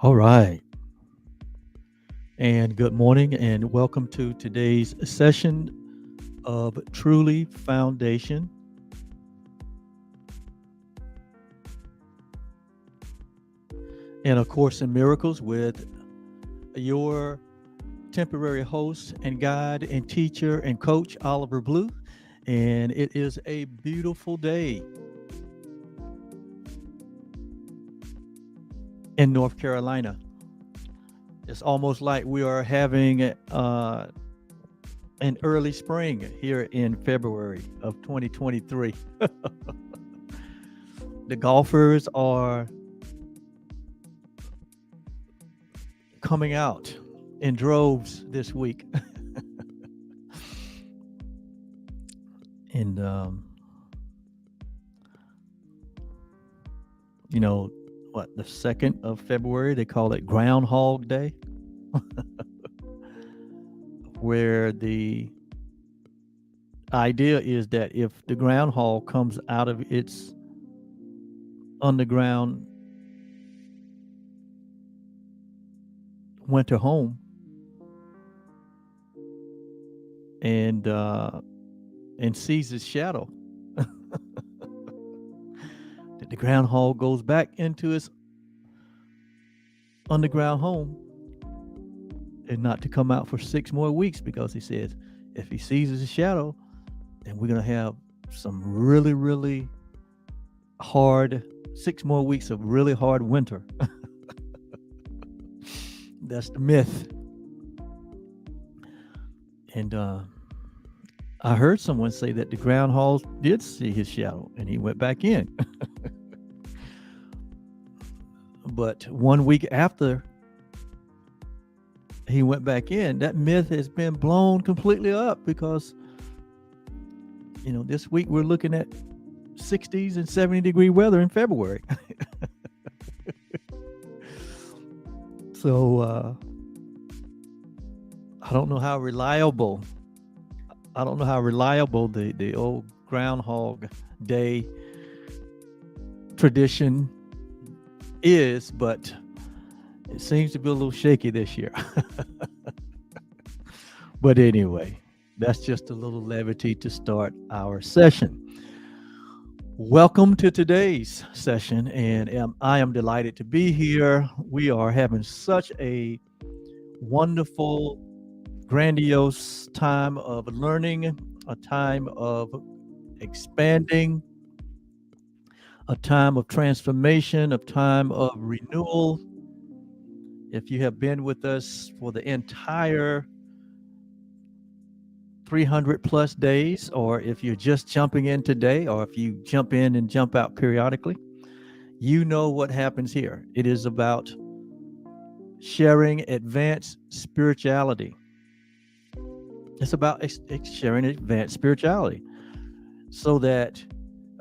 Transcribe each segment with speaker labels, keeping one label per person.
Speaker 1: All right. And good morning, and welcome to today's session of Truly Foundation. And A Course in Miracles with your temporary host and guide and teacher and coach, Oliver Blue. And it is a beautiful day in North Carolina. It's almost like we are having an early spring here in February of 2023. The golfers are coming out in droves this week. And, you know, the 2nd of February, they call it Groundhog Day, where the idea is that if the groundhog comes out of its underground winter home and sees its shadow, that the groundhog goes back into its underground home and not to come out for 6 more weeks, because he says if he sees his shadow, then we're going to have some really, really hard 6 more weeks of really hard winter. That's the myth. And I heard someone say that the groundhog did see his shadow and he went back in. But 1 week after he went back in, that myth has been blown completely up, because this week we're looking at 60s and 70-degree weather in February. So I don't know how reliable the old Groundhog Day tradition is, but it seems to be a little shaky this year. But anyway, that's just a little levity to start our session. Welcome to today's session, and I am delighted to be here. We are having such a wonderful, grandiose time of learning, a time of expanding, a time of transformation, a time of renewal. If you have been with us for the entire 300 plus days, or if you're just jumping in today, or if you jump in and jump out periodically, you know what happens here. It is about sharing advanced spirituality. It's about sharing advanced spirituality so that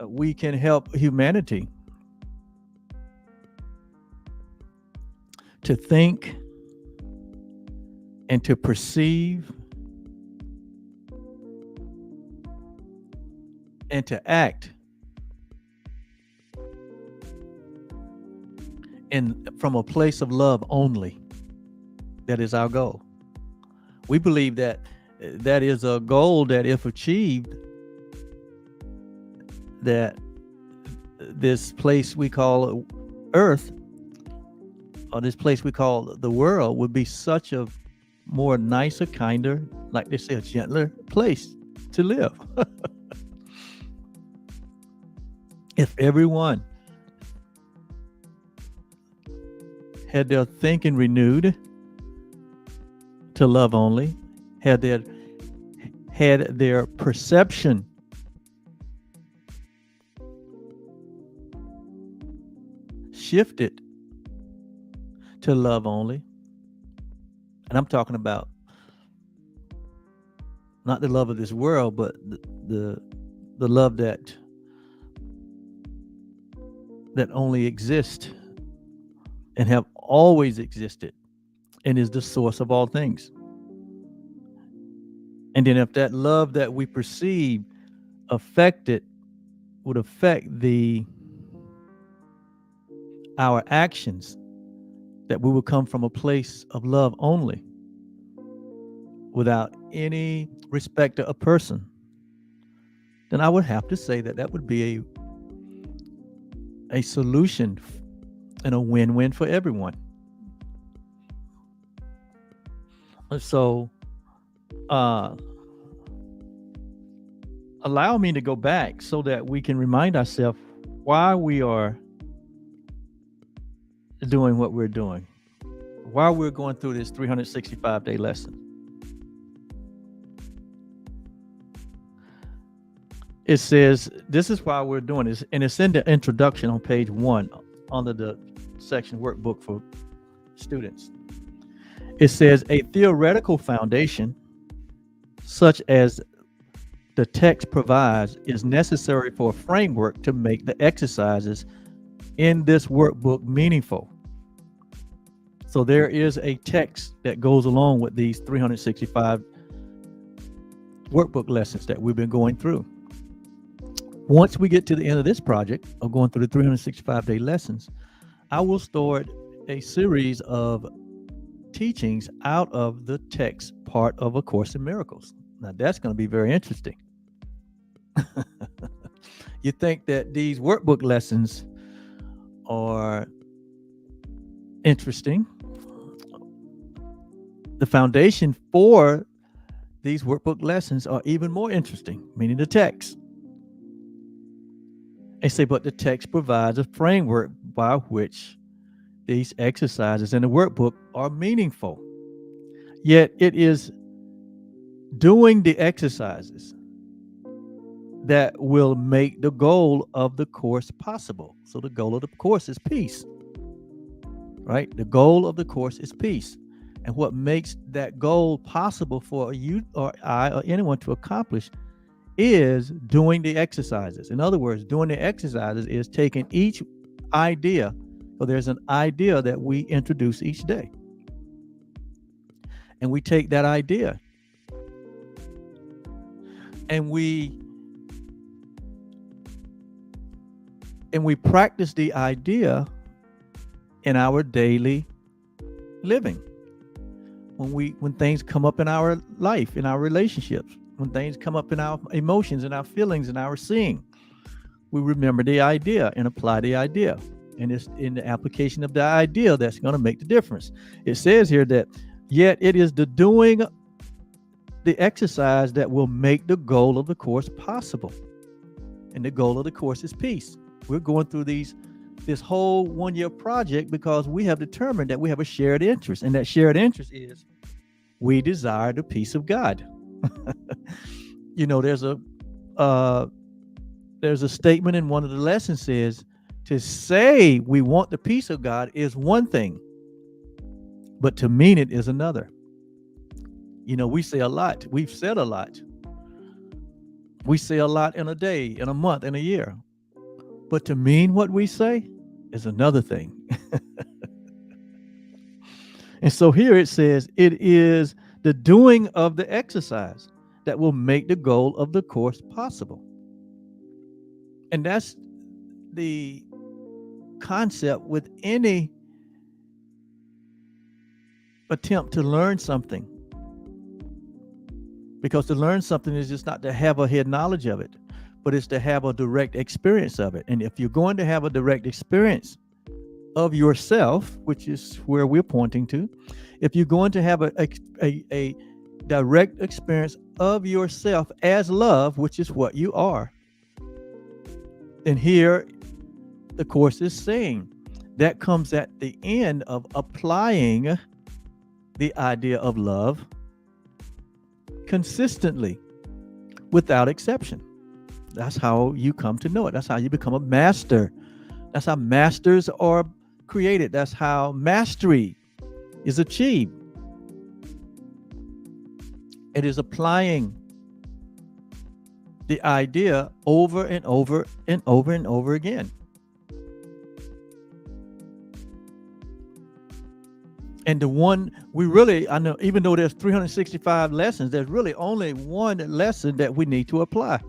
Speaker 1: we can help humanity to think and to perceive and to act from a place of love only. That is our goal. We believe that is a goal that, if achieved, that this place we call Earth, or this place we call the world, would be such a more nicer, kinder, like they say, a gentler place to live. If everyone had their thinking renewed to love only, had their perception shifted to love only, and I'm talking about not the love of this world, but the love that only exists and have always existed and is the source of all things. And then if that love that we perceive would affect our actions, that we will come from a place of love only, without any respect to a person, then I would have to say that that would be a solution and a win-win for everyone. So, uh, allow me to go back so that we can remind ourselves why we are doing what we're doing, why we're going through this 365-day lesson. It says, this is why we're doing this, and it's in the introduction on page 1 under the section Workbook for Students. It says, a theoretical foundation, such as the text provides, is necessary for a framework to make the exercises in this workbook meaningful. So there is a text that goes along with these 365 workbook lessons that we've been going through. Once we get to the end of this project of going through the 365-day lessons, I will start a series of teachings out of the text part of A Course in Miracles. Now that's going to be very interesting. You think that these workbook lessons are interesting. The foundation for these workbook lessons are even more interesting, meaning the text. They say, but the text provides a framework by which these exercises in the workbook are meaningful. Yet it is doing the exercises that will make the goal of the course possible. So the goal of the course is peace, right? The goal of the course is peace. And what makes that goal possible for you or I or anyone to accomplish is doing the exercises. In other words, doing the exercises is taking each idea. So there's an idea that we introduce each day. And we take that idea and we practice the idea in our daily living. When things come up in our life, in our relationships, when things come up in our emotions and our feelings and our seeing, we remember the idea and apply the idea. And it's in the application of the idea that's going to make the difference. It says here that, yet it is the doing the exercise that will make the goal of the course possible. And the goal of the course is peace. We're going through this whole 1-year project because we have determined that we have a shared interest. And that shared interest is we desire the peace of God. You know, there's a statement in one of the lessons says, to say we want the peace of God is one thing, but to mean it is another. You know, we say a lot. We've said a lot. We say a lot in a day, in a month, in a year. But to mean what we say is another thing. And so here it says, it is the doing of the exercise that will make the goal of the course possible. And that's the concept with any attempt to learn something. Because to learn something is just not to have a head knowledge of it, but it's to have a direct experience of it. And if you're going to have a direct experience of yourself, which is where we're pointing to, if you're going to have a direct experience of yourself as love, which is what you are, then here the course is saying that comes at the end of applying the idea of love consistently, without exception. That's how you come to know it. That's how you become a master. That's how masters are created. That's how mastery is achieved. It is applying the idea over and over and over and over again. And the one I know, even though there's 365 lessons, there's really only one lesson that we need to apply.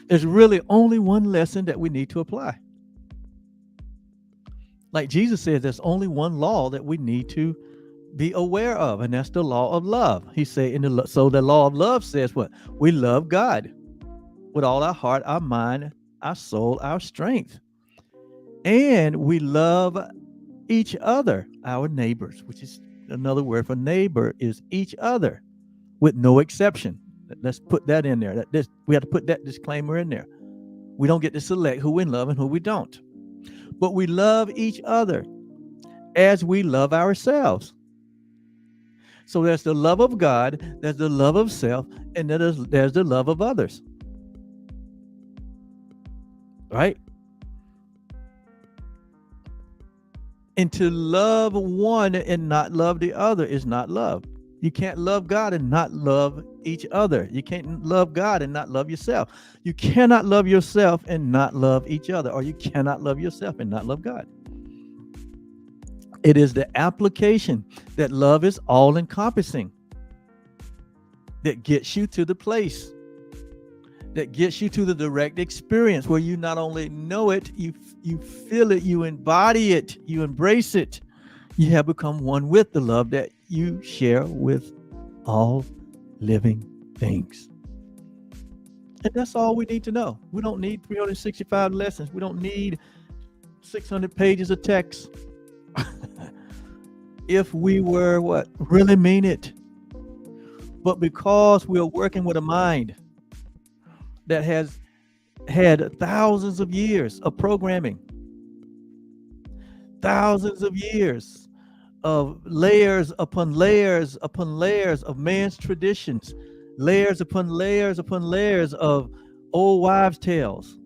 Speaker 1: There's really only one lesson that we need to apply. Like Jesus said, there's only one law that we need to be aware of, and that's the law of love. He said, so the law of love says what? We love God with all our heart, our mind, our soul, our strength. And we love each other, our neighbors, which is another word for neighbor is each other with no exception. Let's put that in there. We have to put that disclaimer in there. We don't get to select who we love and who we don't. But we love each other as we love ourselves. So there's the love of God, there's the love of self, and then there's the love of others. Right? And to love one and not love the other is not love. You can't love God and not love each other. You can't love God and not love yourself. You cannot love yourself and not love each other, or you cannot love yourself and not love God. It is the application that love is all encompassing, that gets you to the place, that gets you to the direct experience where you not only know it, you feel it, you embody it, you embrace it. You have become one with the love that you share with all living things. And that's all we need to know. We don't need 365 lessons. We don't need 600 pages of text. If we were really mean it. But because we're working with a mind that has had thousands of years of programming, thousands of years of layers upon layers upon layers of man's traditions, layers upon layers upon layers of old wives' tales,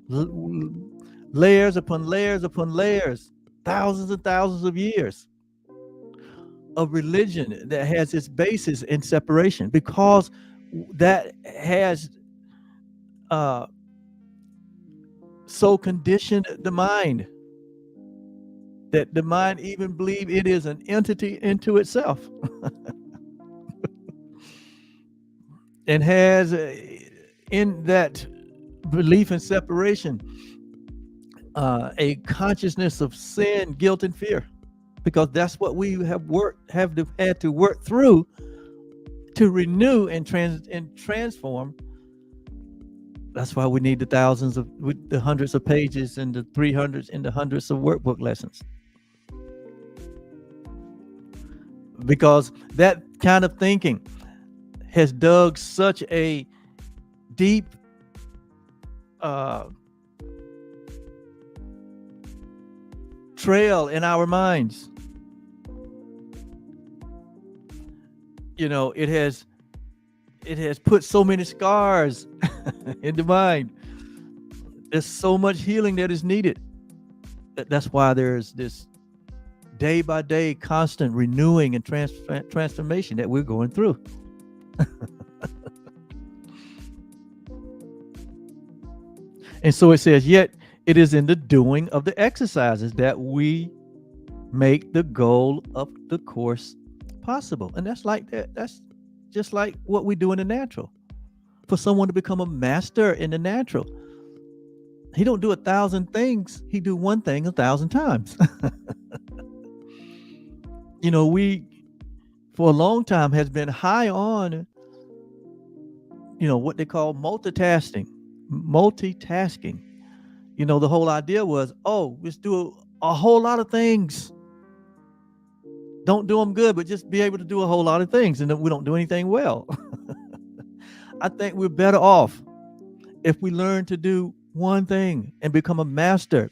Speaker 1: layers upon layers upon layers, thousands and thousands of years of religion that has its basis in separation, because that has so conditioned the mind that the mind even believe it is an entity into itself. And has in that belief in separation a consciousness of sin, guilt, and fear, because that's what we had to work through to renew and transform. That's why we need the hundreds of pages and the 300s and the hundreds of workbook lessons, because that kind of thinking has dug such a deep trail in our minds. You know, it has put so many scars in the mind. There's so much healing that is needed. That's why there's this day by day constant renewing and transformation that we're going through. And so it says, yet it is in the doing of the exercises that we make the goal of the course possible. And that's like that. That's just like what we do in the natural. For someone to become a master in the natural, he don't do 1,000 things. He do one thing 1,000 times. You know, we for a long time has been high on, you know, what they call multitasking. You know, the whole idea was, oh, let's do a whole lot of things. Don't do them good, but just be able to do a whole lot of things, and then we don't do anything well. I think we're better off if we learn to do one thing and become a master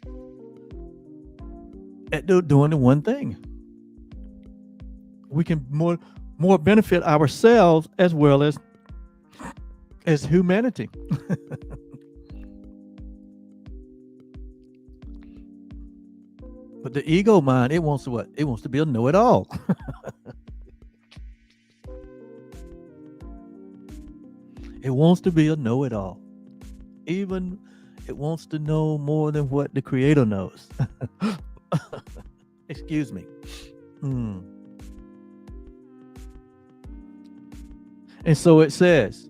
Speaker 1: at doing the one thing. We can more benefit ourselves as well as humanity. But the ego mind, it wants to what? It wants to be a know-it-all. It wants to be a know-it-all. Even it wants to know more than what the Creator knows. Excuse me. And so it says,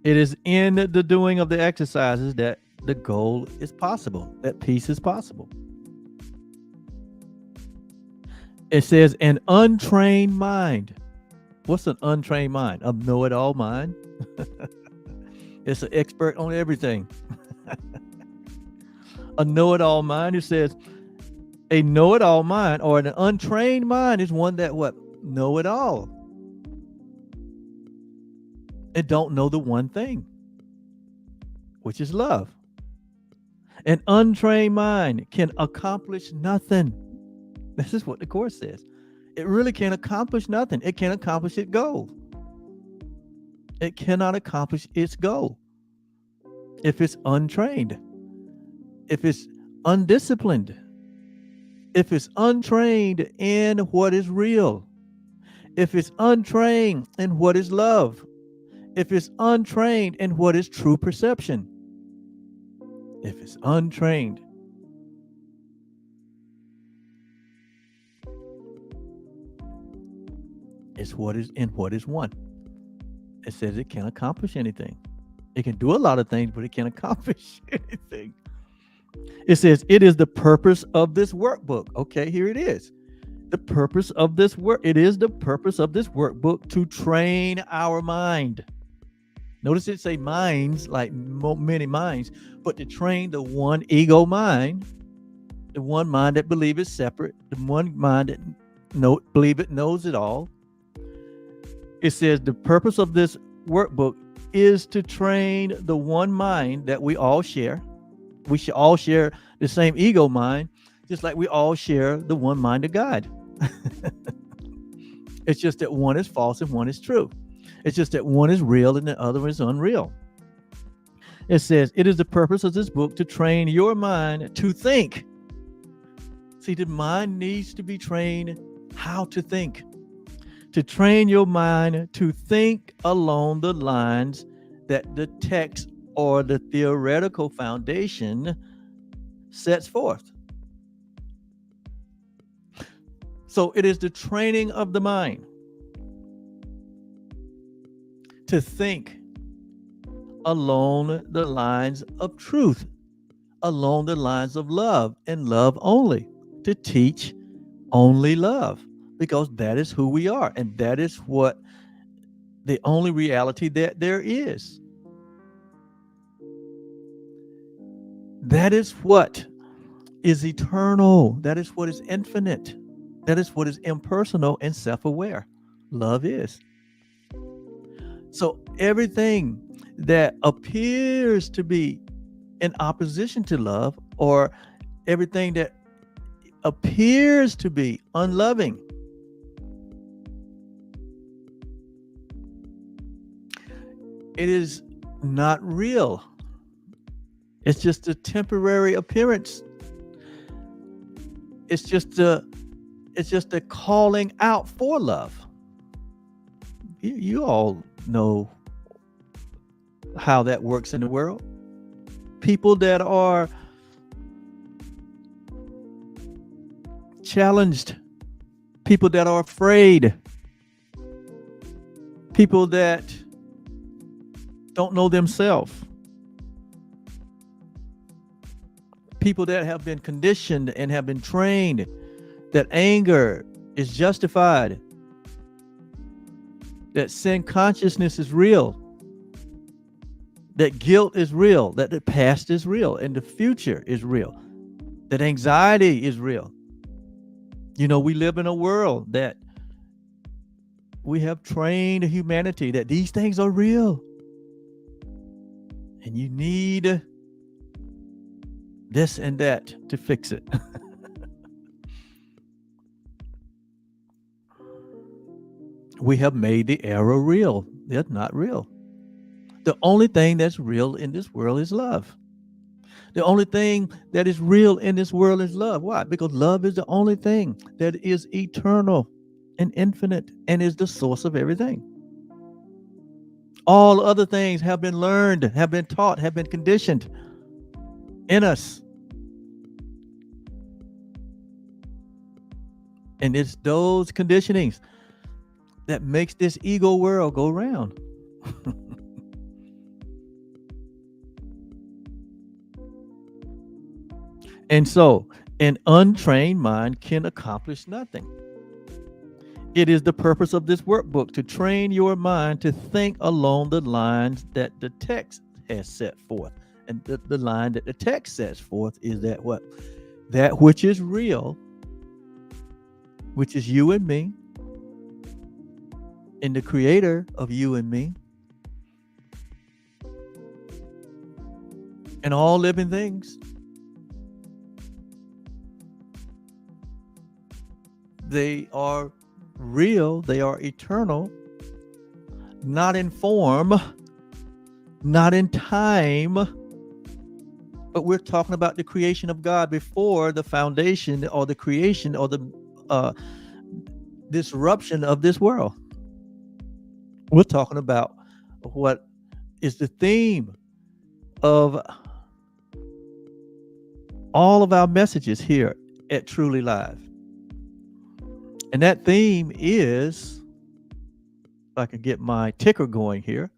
Speaker 1: it is in the doing of the exercises that the goal is possible, that peace is possible. It says an untrained mind. What's an untrained mind? A know-it-all mind. It's an expert on everything. A know-it-all mind. It says a know-it-all mind or an untrained mind is one that what? Know it all. And don't know the one thing, which is love. An untrained mind can accomplish nothing. This is what the Course says. It really can't accomplish nothing. It can't accomplish its goal. It cannot accomplish its goal if it's untrained, if it's undisciplined, if it's untrained in what is real, if it's untrained in what is love, if it's untrained in what is true perception, if it's untrained. It's what is in what is one. It says it can't accomplish anything. It can do a lot of things, but it can't accomplish anything. It says it is the purpose of this workbook. Okay, here it is. The purpose of this work. It is the purpose of this workbook to train our mind. Notice it say minds, like many minds, but to train the one ego mind, the one mind that believes it's separate, the one mind that believe it knows it all. It says the purpose of this workbook is to train the one mind that we all share. We should all share the same ego mind, just like we all share the one mind of God. It's just that one is false and one is true. It's just that one is real and the other is unreal. It says, it is the purpose of this book to train your mind to think. See, the mind needs to be trained how to think. To train your mind to think along the lines that the text or the theoretical foundation sets forth. So it is the training of the mind to think along the lines of truth, along the lines of love and love only, to teach only love, because that is who we are, and that is what the only reality that there is. That is what is eternal. That is what is infinite. That is what is impersonal and self-aware. Love is. So everything that appears to be in opposition to love, or everything that appears to be unloving, it is not real. It's just a temporary appearance. It's just a calling out for love. You all know how that works in the world. People that are challenged, people that are afraid, people that don't know themselves, people that have been conditioned and have been trained that anger is justified, that sin consciousness is real, that guilt is real, that the past is real and the future is real, that anxiety is real. You know, we live in a world that we have trained humanity that these things are real. And you need this and that to fix it. We have made the error real. They're not real. The only thing that's real in this world is love. The only thing that is real in this world is love. Why? Because love is the only thing that is eternal and infinite and is the source of everything. All other things have been learned, have been taught, have been conditioned in us. And it's those conditionings that makes this ego world go round. And so an untrained mind can accomplish nothing. It is the purpose of this workbook to train your mind to think along the lines that the text has set forth. And the line that the text sets forth is that what? That which is real, which is you and me, and the creator of you and me, and all living things. They are real, they are eternal, not in form, not in time, but we're talking about the creation of God before the foundation or the creation or the disruption of this world. We're talking about what is the theme of all of our messages here at Truly Live. And that theme is, if I can get my ticker going here,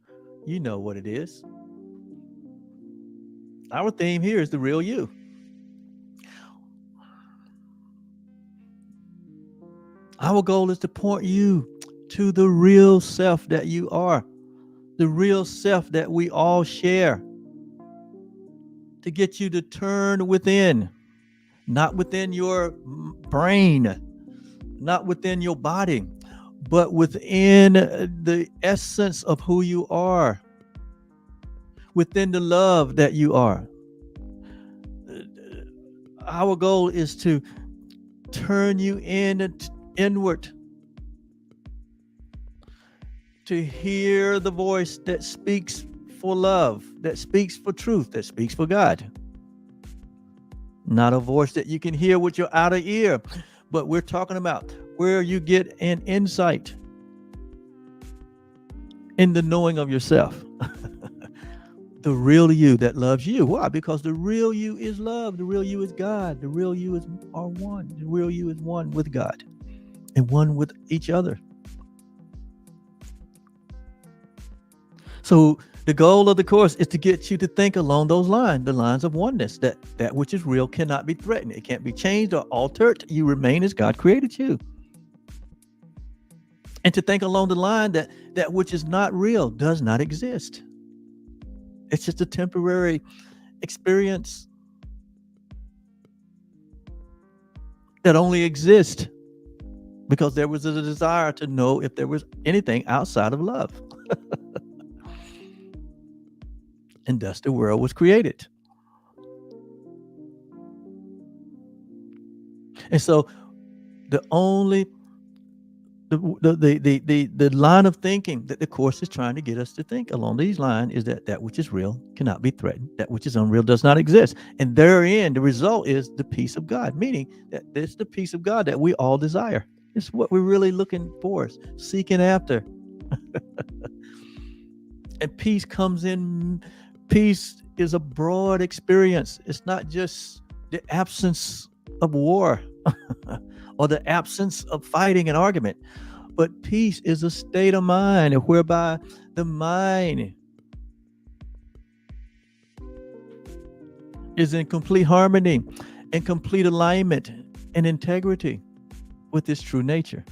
Speaker 1: you know what it is. Our theme here is the real you. Our goal is to point you to the real self that you are, the real self that we all share, to get you to turn within, not within your brain, not within your body, but within the essence of who you are, within the love that you are. Our goal is to turn you inward, to hear the voice that speaks for love, that speaks for truth, that speaks for God. Not a voice that you can hear with your outer ear, but we're talking about where you get an insight in the knowing of yourself. The real you that loves you. Why? Because the real you is love. The real you is God. The real you are one. The real you is one with God and one with each other. So the goal of the course is to get you to think along those lines, the lines of oneness, that which is real cannot be threatened. It can't be changed or altered. You remain as God created you. And to think along the line that which is not real does not exist. It's just a temporary experience that only exists because there was a desire to know if there was anything outside of love. And thus the world was created. And so the line of thinking that the course is trying to get us to think along these lines is that which is real cannot be threatened. That which is unreal does not exist. And therein, the result is the peace of God, meaning that it's the peace of God that we all desire. It's what we're really looking for, seeking after. And peace comes in. Peace is a broad experience. It's not just the absence of war or the absence of fighting and argument, but peace is a state of mind whereby the mind is in complete harmony, in complete alignment and integrity with its true nature.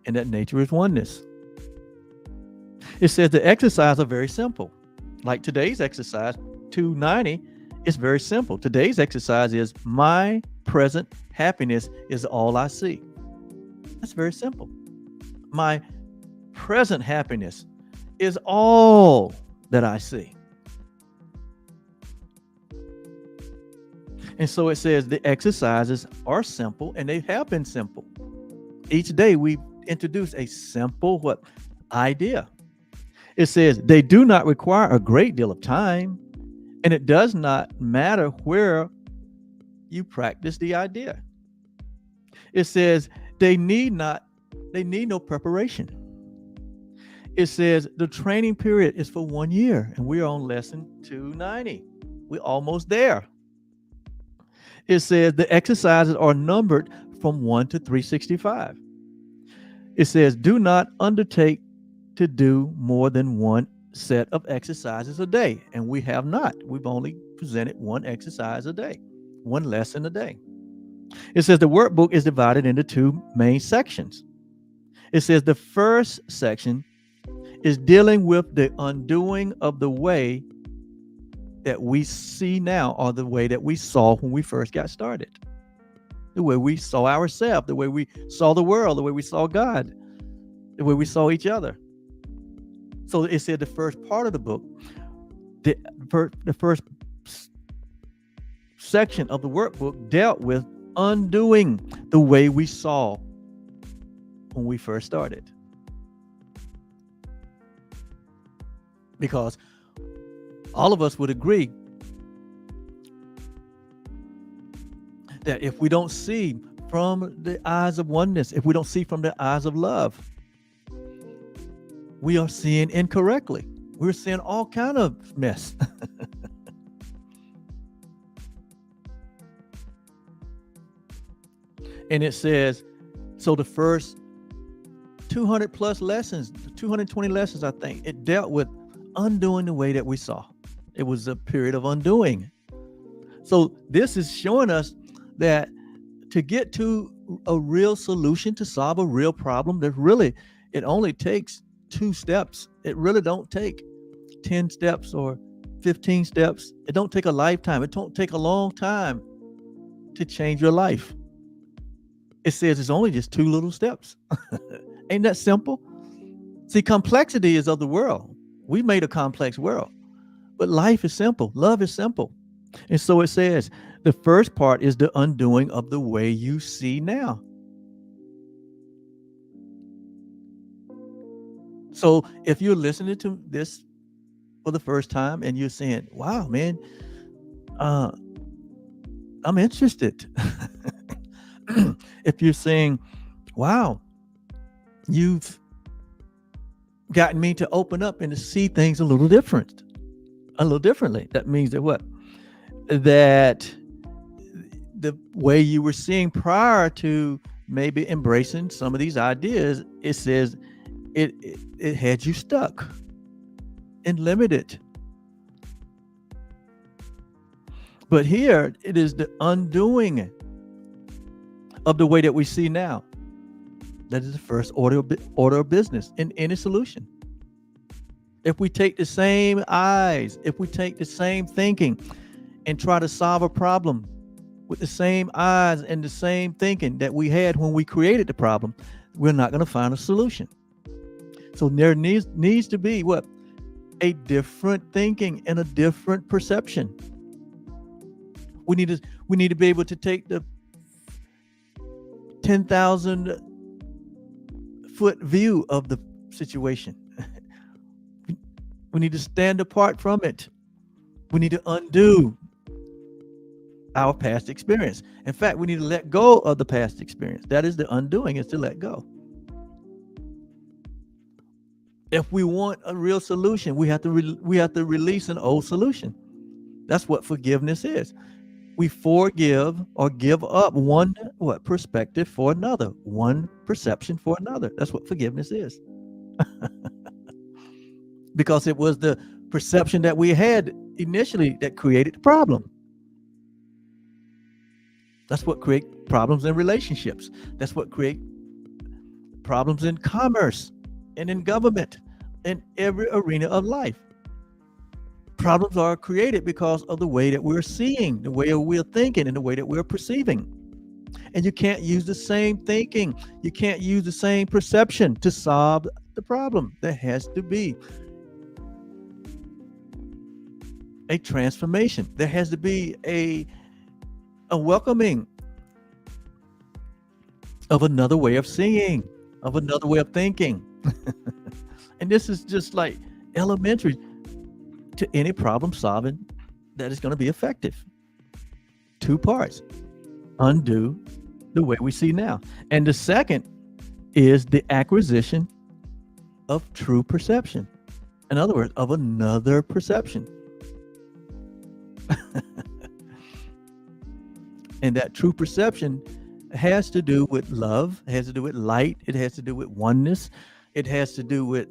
Speaker 1: And that nature is oneness. It says the exercises are very simple. Like today's exercise, 290, is very simple. Today's exercise is my present happiness is all I see. That's very simple. My present happiness is all that I see. And so it says the exercises are simple, and they have been simple. Each day we introduce a simple idea. It says they do not require a great deal of time, and it does not matter where you practice the idea. It says they need no preparation. It says the training period is for 1 year, and we're on lesson 290. We're almost there. It says the exercises are numbered from 1 to 365. It says do not undertake to do more than one set of exercises a day. And we have not. We've only presented one exercise a day, one lesson a day. It says the workbook is divided into two main sections. It says the first section is dealing with the undoing of the way that we see now, or the way that we saw when we first got started. The way we saw ourselves, the way we saw the world, the way we saw God, the way we saw each other. So it said the first part of the book, the first section of the workbook dealt with undoing the way we saw when we first started. Because all of us would agree that if we don't see from the eyes of oneness, if we don't see from the eyes of love, we are seeing incorrectly. We're seeing all kind of mess. And it says, so the first 200 plus lessons, 220 lessons, I think, it dealt with undoing the way that we saw. It was a period of undoing. So this is showing us that to get to a real solution, to solve a real problem, it only takes 2 steps. It really don't take 10 steps or 15 steps. It don't take a lifetime. It don't take a long time to change your life. It says it's only just 2 little steps. Ain't that simple? See, complexity is of the world. We made a complex world, but life is simple. Love is simple. And so it says the first part is the undoing of the way you see now. So if you're listening to this for the first time and you're saying, wow, man, I'm interested. If you're saying, wow, you've gotten me to open up and to see things a little differently. That means that what? That the way you were seeing prior to maybe embracing some of these ideas, it says it had you stuck and limited. But here it is the undoing of the way that we see now. That is the first order of business in any solution. If we take the same eyes, if we take the same thinking and try to solve a problem with the same eyes and the same thinking that we had when we created the problem, we're not going to find a solution. So there needs to be what? A different thinking and a different perception. We need to be able to take the 10,000 foot view of the situation. We need to stand apart from it. We need to undo our past experience. In fact, we need to let go of the past experience. That is the undoing, is to let go. If we want a real solution, we have to release an old solution. That's what forgiveness is. We forgive or give up one perspective for another, one perception for another. That's what forgiveness is. Because it was the perception that we had initially that created the problem. That's what creates problems in relationships. That's what creates problems in commerce and in government, in every arena of life. Problems are created because of the way that we're seeing, the way we're thinking, and the way that we're perceiving. And you can't use the same thinking. You can't use the same perception to solve the problem. There has to be a transformation. There has to be a welcoming of another way of seeing, of another way of thinking. And this is just like elementary to any problem solving that is going to be effective. 2 parts. Undo the way we see now. And the second is the acquisition of true perception. In other words, of another perception. And that true perception has to do with love, it has to do with light, it has to do with oneness, it has to do with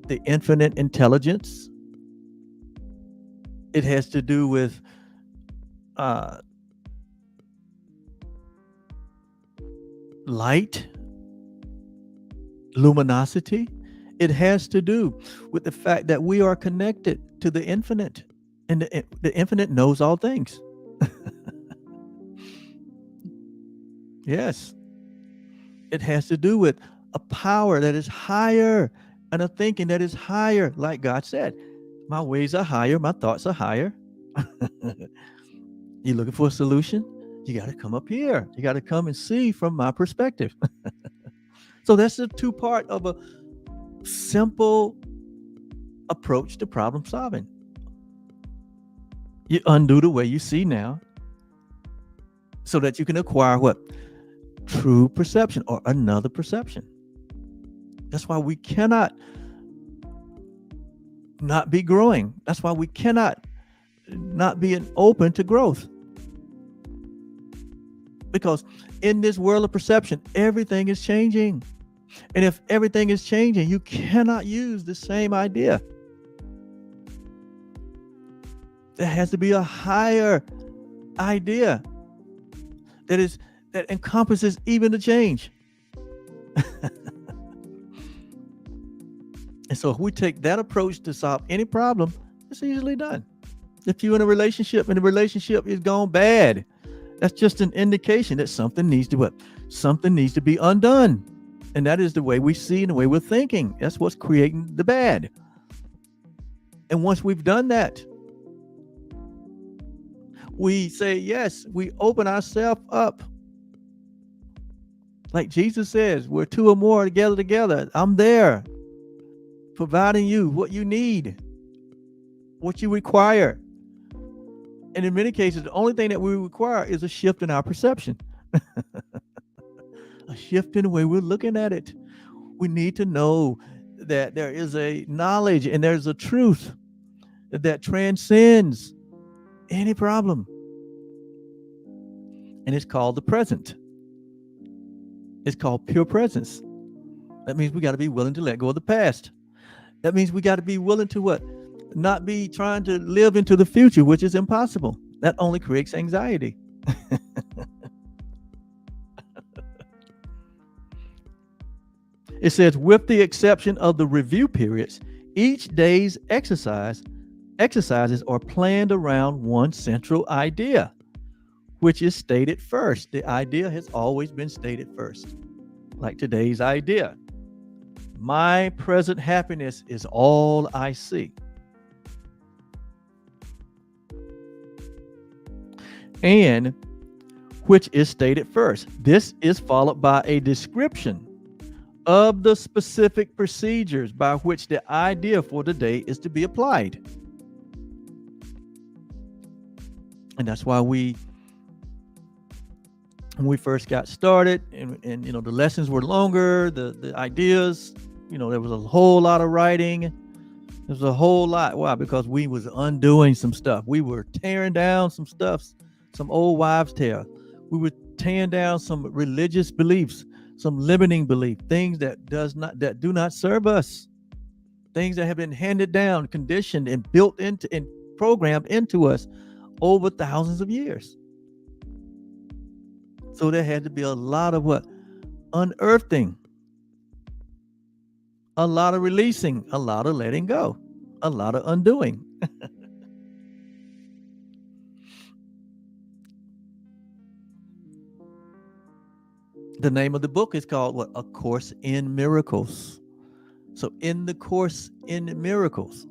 Speaker 1: the infinite intelligence. It has to do with light, luminosity. It has to do with the fact that we are connected to the infinite, and the infinite knows all things. Yes, it has to do with a power that is higher and a thinking that is higher. Like God said, my ways are higher, my thoughts are higher. You're looking for a solution? You got to come up here. You got to come and see from my perspective. So that's the two part of a simple approach to problem solving. You undo the way you see now so that you can acquire what? True perception or another perception. That's why we cannot not be growing. That's why we cannot not be open to growth. Because in this world of perception, everything is changing. And if everything is changing, you cannot use the same idea. There has to be a higher idea that encompasses even the change. And so if we take that approach to solve any problem, it's easily done. If you're in a relationship and the relationship is gone bad, that's just an indication that something needs to what? Something needs to be undone. And that is the way we see and the way we're thinking. That's what's creating the bad. And once we've done that, we say, yes, we open ourselves up. Like Jesus says, where two or more together, I'm there, providing you what you need, what you require. And in many cases, the only thing that we require is a shift in our perception. A shift in the way we're looking at it. We need to know that there is a knowledge and there's a truth that transcends any problem. And it's called the present. It's called pure presence. That means we got to be willing to let go of the past. That means we got to be willing to what? Not be trying to live into the future, which is impossible. That only creates anxiety. It says, with the exception of the review periods, each day's exercises are planned around one central idea, which is stated first. The idea has always been stated first. Like today's idea. My present happiness is all I see. And which is stated first. This is followed by a description of the specific procedures by which the idea for the day is to be applied. And that's why when we first got started and the lessons were longer, the ideas, there was a whole lot of writing. There was a whole lot. Why? Because we was undoing some stuff. We were tearing down some stuff, some old wives' tale. We were tearing down some religious beliefs, some limiting belief, things that do not serve us, things that have been handed down, conditioned, and built into and programmed into us over thousands of years. So there had to be a lot of what? Unearthing, a lot of releasing, a lot of letting go, a lot of undoing. The name of the book is called what? A Course in Miracles. So in the Course in Miracles,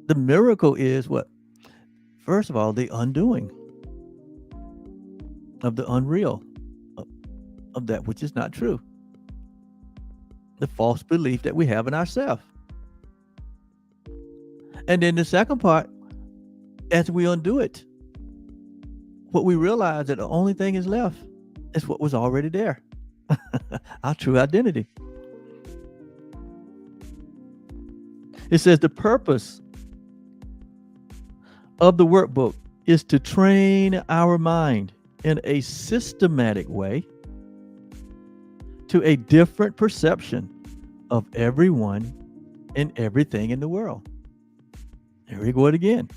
Speaker 1: the miracle is what? First of all, the undoing of the unreal, of that which is not true. The false belief that we have in ourselves. And then the second part, as we undo it, what we realize that the only thing is left is what was already there. Our true identity. It says the purpose of the workbook is to train our mind in a systematic way to a different perception of everyone and everything in the world. Here we go again.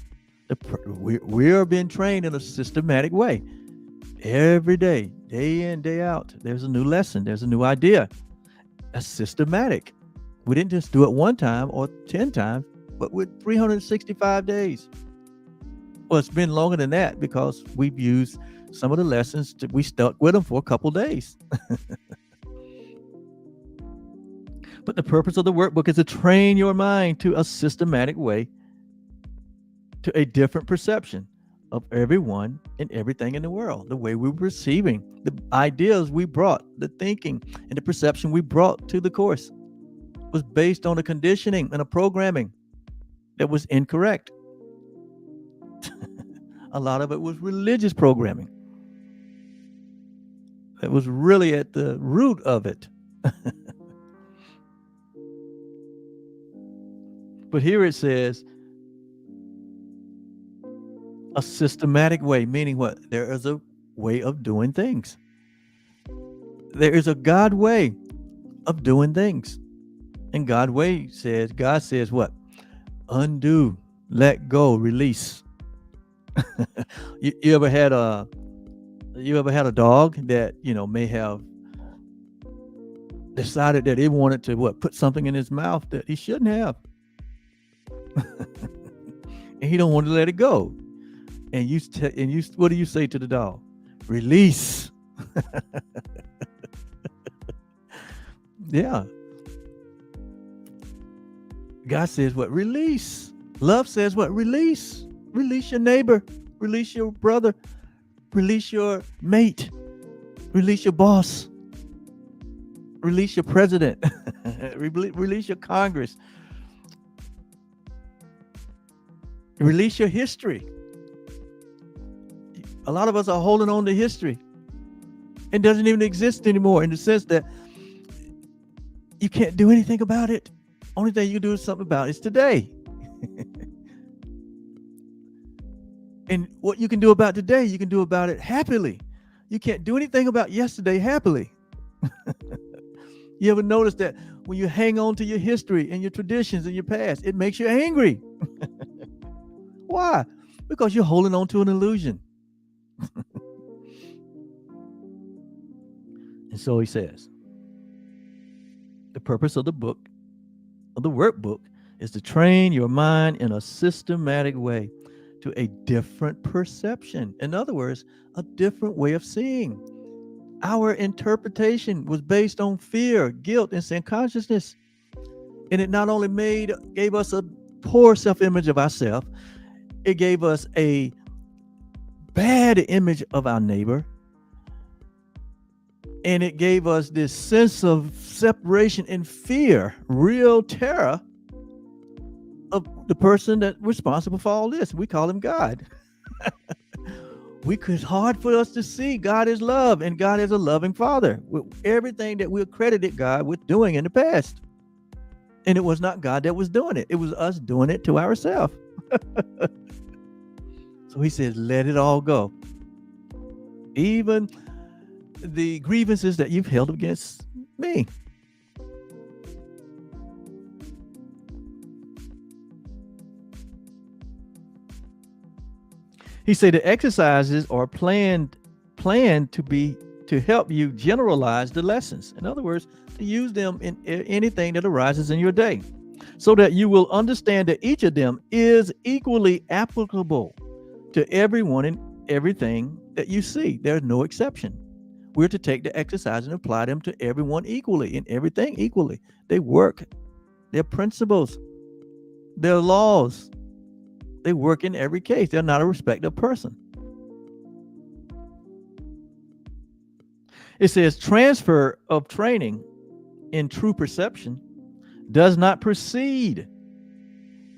Speaker 1: We are being trained in a systematic way Every day in, day out, there's a new lesson, there's a new idea. That's systematic. We didn't just do it one time or 10 times, but with 365 days. Well, it's been longer than that because we've used some of the lessons we stuck with them for a couple days. But the purpose of the workbook is to train your mind to a systematic way, to a different perception of everyone and everything in the world. The way we were receiving the ideas we brought, the thinking and the perception we brought to the course was based on a conditioning and a programming that was incorrect. A lot of it was religious programming. That was really at the root of it. But here it says a systematic way, meaning what? There is a way of doing things. There is a God way of doing things. And God says what? Undo, let go, release. you ever had a dog that may have decided that it wanted to put something in his mouth that he shouldn't have, and he don't want to let it go, and you what do you say to the dog? Release. Yeah. God says what? Release. Love says what? Release. Release your neighbor. Release your brother. Release your mate. Release your boss. Release your president. Release your Congress. Release your history. A lot of us are holding on to history. It doesn't even exist anymore, in the sense that you can't do anything about it. Only thing you can do something about is today. And what you can do about today, you can do about it happily. You can't do anything about yesterday happily. You ever notice that when you hang on to your history and your traditions and your past, it makes you angry? Why? Because you're holding on to an illusion. And so he says, the purpose of the workbook, is to train your mind in a systematic way to a different perception. In other words, a different way of seeing. Our interpretation was based on fear, guilt, and sin consciousness. And it not only gave us a poor self-image of ourselves, it gave us a bad image of our neighbor. And it gave us this sense of separation and fear, real terror of the person that's responsible for all this. We call him God. It's hard for us to see God is love, and God is a loving Father with everything that we accredited God with doing in the past. And it was not God that was doing it. It was us doing it to ourselves. So he says, let it all go. Even the grievances that you've held against me. He said the exercises are planned to help you generalize the lessons. In other words, to use them in anything that arises in your day, so that you will understand that each of them is equally applicable to everyone and everything that you see. There's no exception. We're to take the exercise and apply them to everyone equally and everything equally. They work. They're principles. They're laws. They work in every case. They're not a respecter of person. It says transfer of training in true perception does not proceed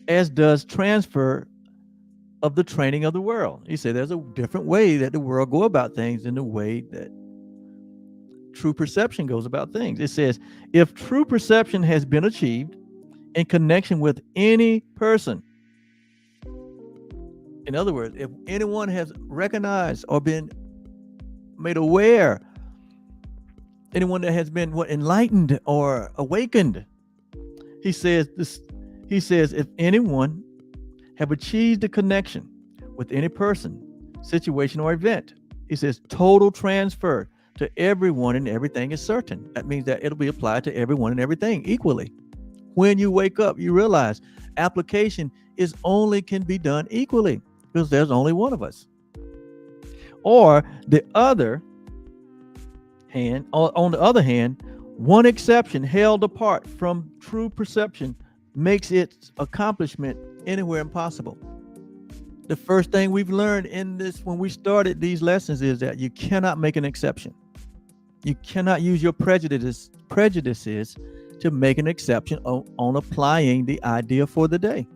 Speaker 1: as does transfer of the training of the world. He said there's a different way that the world go about things than the way that true perception goes about things. It says, if true perception has been achieved in connection with any person, in other words, if anyone has recognized or been made aware, anyone that has been enlightened or awakened, he says if anyone have achieved a connection with any person, situation, or event It says total transfer to everyone and everything is certain. That means that it'll be applied to everyone and everything equally. When you wake up, you realize application is only can be done equally because there's only one of us. Or the other hand, on the other hand, one exception held apart from true perception makes its accomplishment anywhere impossible. The first thing we've learned in this when we started these lessons is that you cannot make an exception. You cannot use your prejudices to make an exception on applying the idea for the day.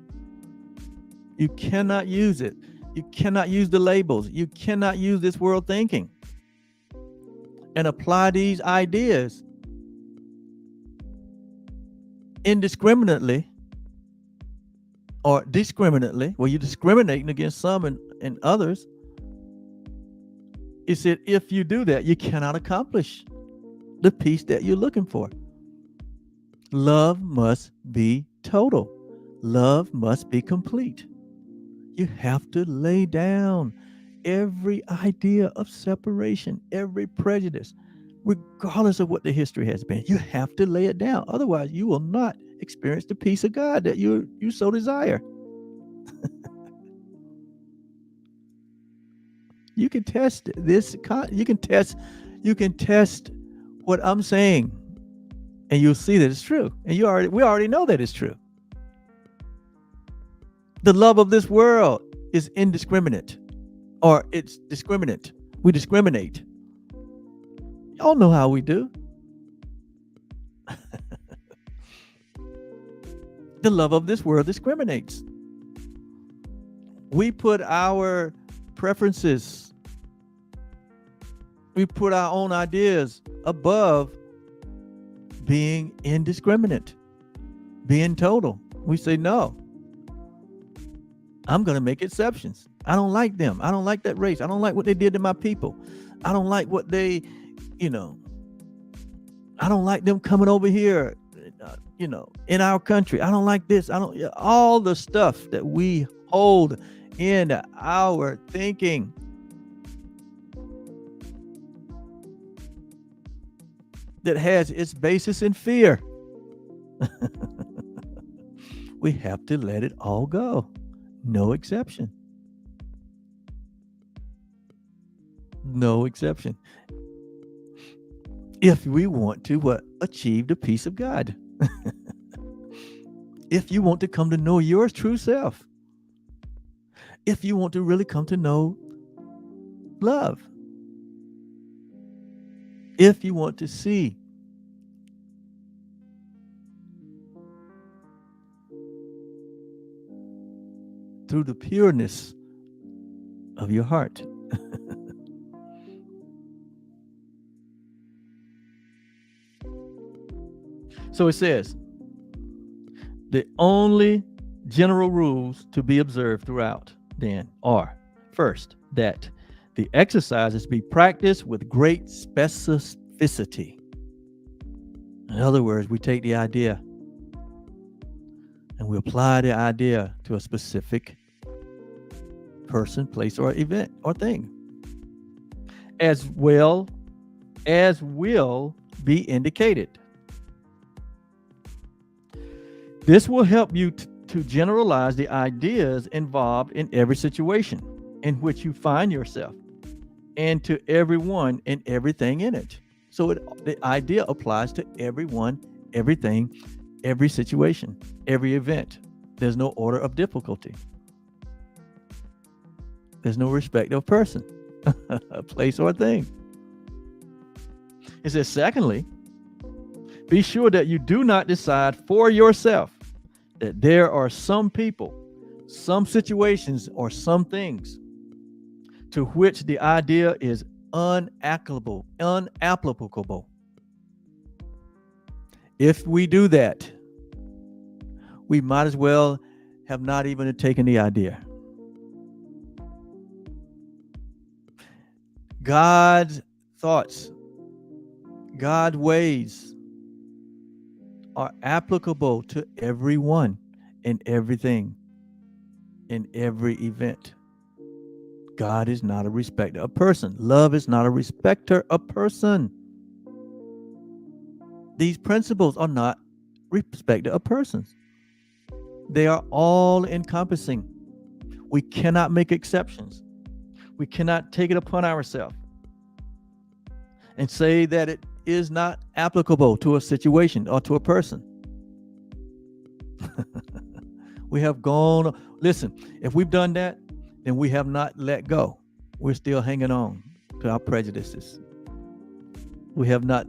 Speaker 1: You cannot use it. You cannot use the labels. You cannot use this world thinking and apply these ideas indiscriminately or discriminately, where you're discriminating against some and others. It said if you do that, you cannot accomplish the peace that you're looking for. Love must be total. Love must be complete. You have to lay down every idea of separation, every prejudice, regardless of what the history has been. You have to lay it down. Otherwise, you will not experience the peace of God that you so desire. You can test this. You can test what I'm saying, and you'll see that it's true. And we already know that it's true. The love of this world is indiscriminate, or it's discriminate. We discriminate. Y'all know how we do. The love of this world discriminates. We put our preferences, we put our own ideas above being indiscriminate, being total. We say, no, I'm going to make exceptions. I don't like them. I don't like that race. I don't like what they did to my people. I don't like what they, I don't like them coming over here, in our country. I don't like this. All the stuff that we hold in our thinking. That has its basis in fear. We have to let it all go. No exception. No exception. If we want to achieve the peace of God. If you want to come to know your true self. If you want to really come to know love. If you want to see through the pureness of your heart. So it says, the only general rules to be observed throughout then are, first, that the exercises be practiced with great specificity. In other words, we take the idea and we apply the idea to a specific person, place, or event or thing, as well as will be indicated. This will help you to generalize the ideas involved in every situation in which you find yourself and to everyone and everything in it. So the idea applies to everyone, everything, every situation, every event. There's no order of difficulty. There's no respect of person, a place, or a thing. It says, secondly, be sure that you do not decide for yourself that there are some people, some situations, or some things to which the idea is unapplicable. If we do that, we might as well have not even taken the idea. God's thoughts, God's ways are applicable to everyone and everything in every event. God is not a respecter of person. Love is not a respecter of person. These principles are not respecter of persons. They are all encompassing. We cannot make exceptions. We cannot take it upon ourselves and say that it is not applicable to a situation or to a person. We have gone, listen, if we've done that, then we have not let go. We're still hanging on to our prejudices. We have not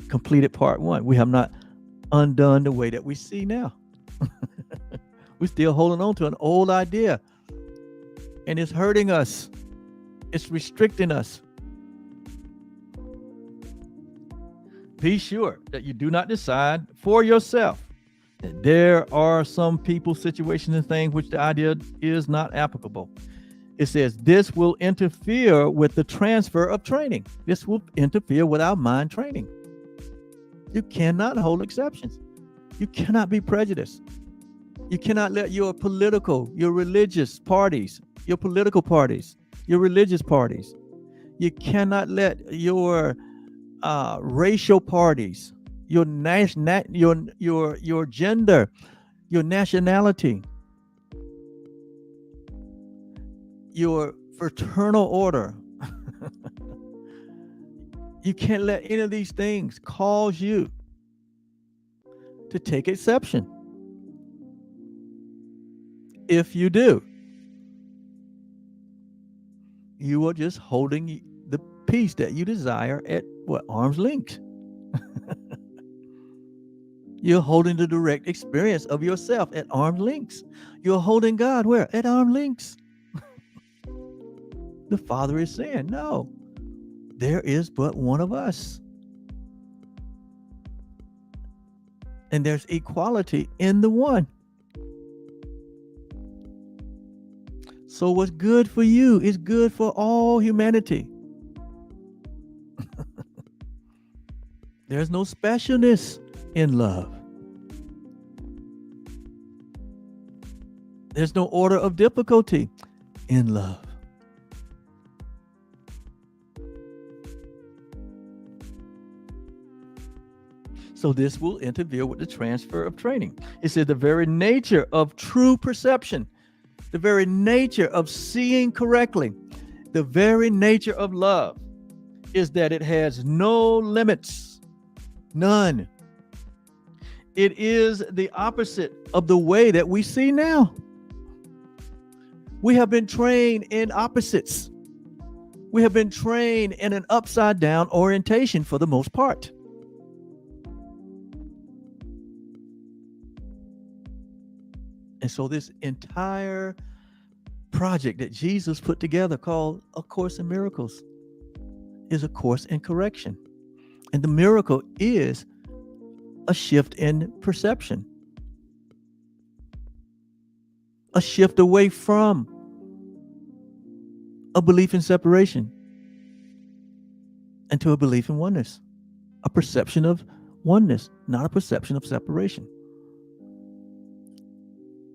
Speaker 1: completed part one. We have not undone the way that we see now. We're still holding on to an old idea, and it's hurting us. It's restricting us. Be sure that you do not decide for yourself that there are some people, situations, and things which the idea is not applicable. It says this will interfere with the transfer of training. This will interfere with our mind training. You cannot hold exceptions. You cannot be prejudiced. You cannot let your political, your religious parties, your political parties, your religious parties, you cannot let your racial parties, your your gender, your nationality, your fraternal order. You can't let any of these things cause you to take exception. If you do, you are just holding the peace that you desire at what? Arm's length. You're holding the direct experience of yourself at arm's length. You're holding God where? At arm's length. The Father is saying, no, there is but one of us. And there's equality in the one. So what's good for you is good for all humanity. There's no specialness in love. There's no order of difficulty in love. So this will interfere with the transfer of training. It said the very nature of true perception, the very nature of seeing correctly, the very nature of love is that it has no limits, none. It is the opposite of the way that we see now. We have been trained in opposites. We have been trained in an upside down orientation for the most part. And so this entire project that Jesus put together called A Course in Miracles is a course in correction. And the miracle is a shift in perception. A shift away from a belief in separation and to a belief in oneness. A perception of oneness, not a perception of separation.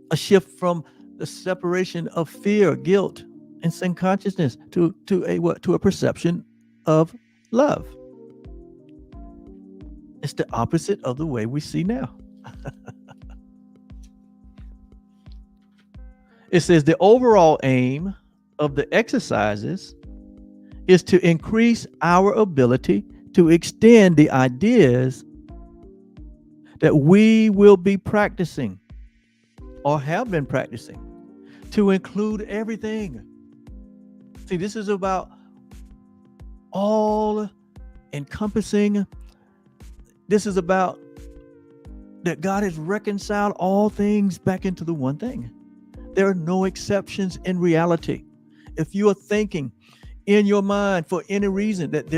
Speaker 1: A shift from the separation of fear, guilt, and sin consciousness to a perception of love. It's the opposite of the way we see now. It says the overall aim of the exercises is to increase our ability to extend the ideas that we will be practicing or have been practicing to include everything. See, this is about all encompassing. This is about that God has reconciled all things back into the one thing. There are no exceptions in reality. If you are thinking in your mind for any reason that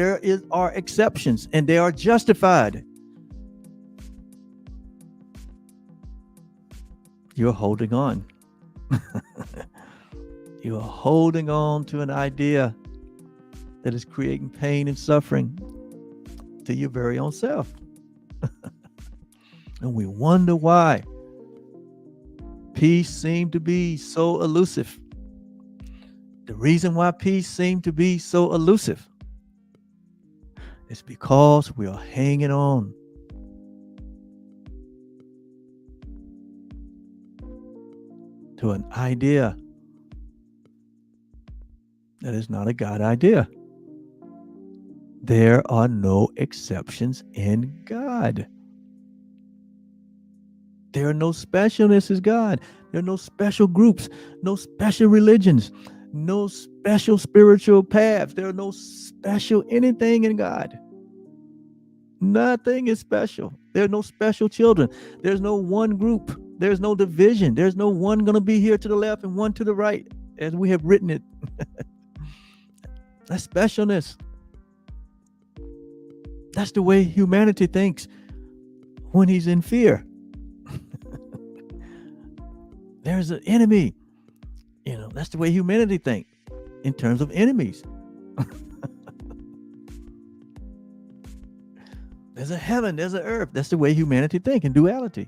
Speaker 1: are exceptions and they are justified, you're holding on. You're holding on to an idea that is creating pain and suffering to your very own self. And we wonder why peace seemed to be so elusive. The reason why peace seems to be so elusive is because we are hanging on to an idea that is not a God idea. There are no exceptions in God. There are no specialness as God. There are no special groups, no special religions, no special spiritual paths. There are no special anything in God. Nothing is special. There are no special children. There's no one group. There's no division. There's no one going to be here to the left and one to the right, as we have written it. That's specialness. That's the way humanity thinks when he's in fear. There's an enemy. That's the way humanity thinks in terms of enemies. There's a heaven, there's an earth. That's the way humanity thinks in duality.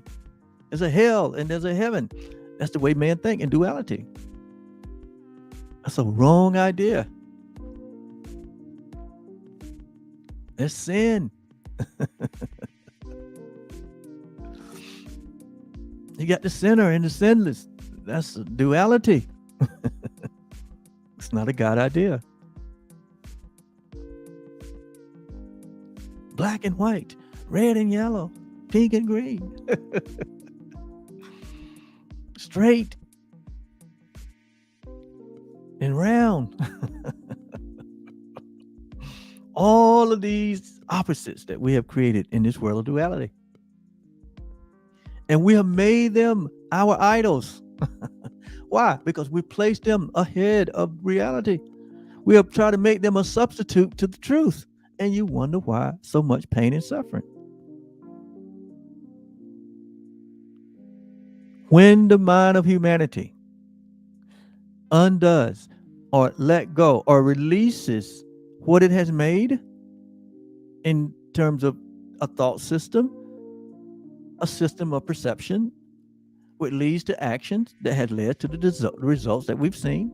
Speaker 1: There's a hell and there's a heaven. That's the way man thinks in duality. That's a wrong idea. There's sin. You got the sinner and the sinless. That's a duality. It's not a God idea. Black and white, red and yellow, pink and green. Straight and round. All of these opposites that we have created in this world of duality. And we have made them our idols. Why? Because we placed them ahead of reality. We have tried to make them a substitute to the truth. And you wonder why so much pain and suffering. When the mind of humanity undoes or let go or releases what it has made in terms of a thought system, a system of perception, which leads to actions that had led to the results that we've seen,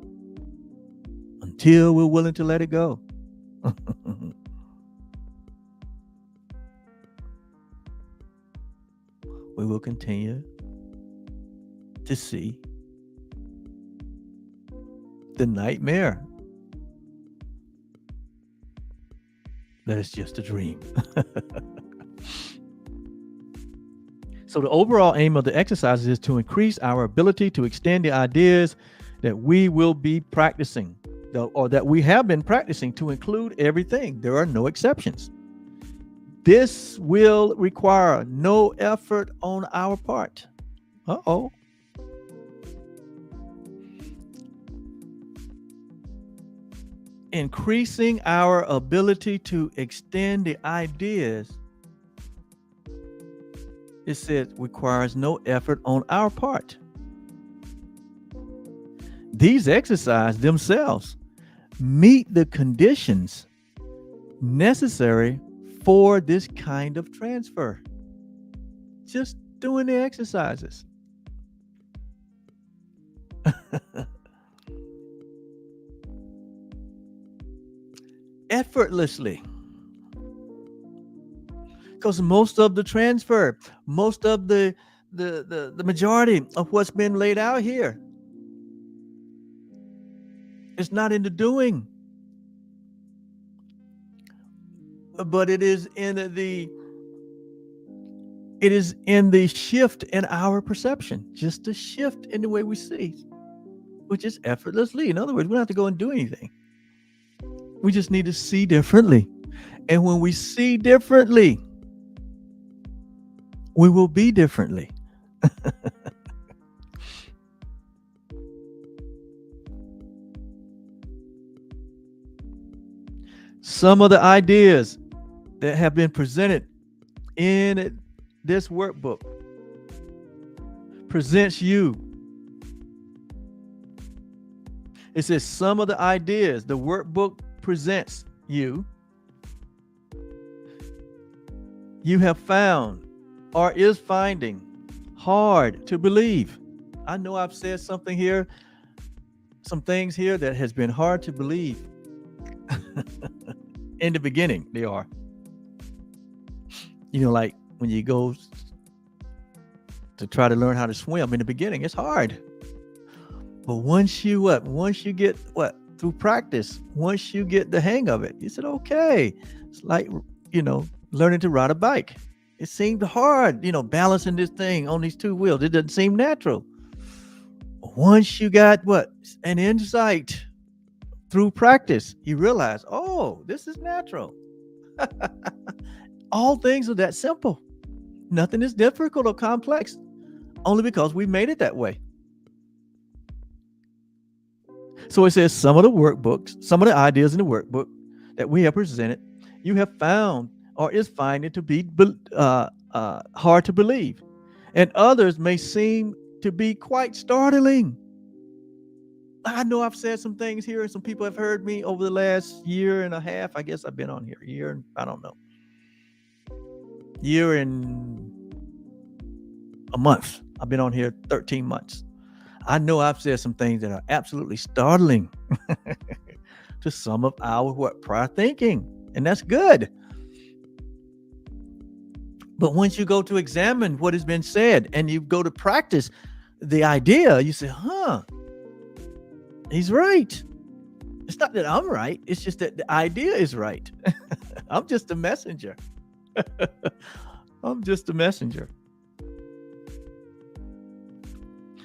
Speaker 1: until we're willing to let it go. We will continue to see the nightmare that is just a dream. So the overall aim of the exercises is to increase our ability to extend the ideas that we will be practicing, or that we have been practicing, to include everything. There are no exceptions. This will require no effort on our part. Increasing our ability to extend the ideas, it says, requires no effort on our part. These exercises themselves meet the conditions necessary for this kind of transfer. Just doing the exercises. Effortlessly. Because most of the transfer, most of the majority of what's been laid out here, it's not in the doing, but it is in the shift in our perception, just a shift in the way we see, which is effortlessly. In other words, we don't have to go and do anything. We just need to see differently. And when we see differently, we will be differently. Some of the ideas that have been presented in this workbook presents you. It says some of the ideas the workbook presents you have found or is finding hard to believe. I know I've said something here some things here that has been hard to believe in the beginning. They are, like when you go to try to learn how to swim in the beginning, it's hard. But once you get through practice, once you get the hang of it, you said, okay, it's like, learning to ride a bike. It seemed hard, balancing this thing on these two wheels. It doesn't seem natural. Once you got an insight through practice, you realize, oh, this is natural. All things are that simple. Nothing is difficult or complex, only because we made it that way. So it says some of the ideas in the workbook that we have presented, you have found or is finding to be hard to believe, and others may seem to be quite startling. I know I've said some things here, and some people have heard me over the last year and a half. I guess I've been on here I don't know, year and a month. I've been on here 13 months. I know I've said some things that are absolutely startling to some of our prior thinking, and that's good. But once you go to examine what has been said and you go to practice the idea, you say, he's right. It's not that I'm right. It's just that the idea is right. I'm just a messenger. I'm just a messenger.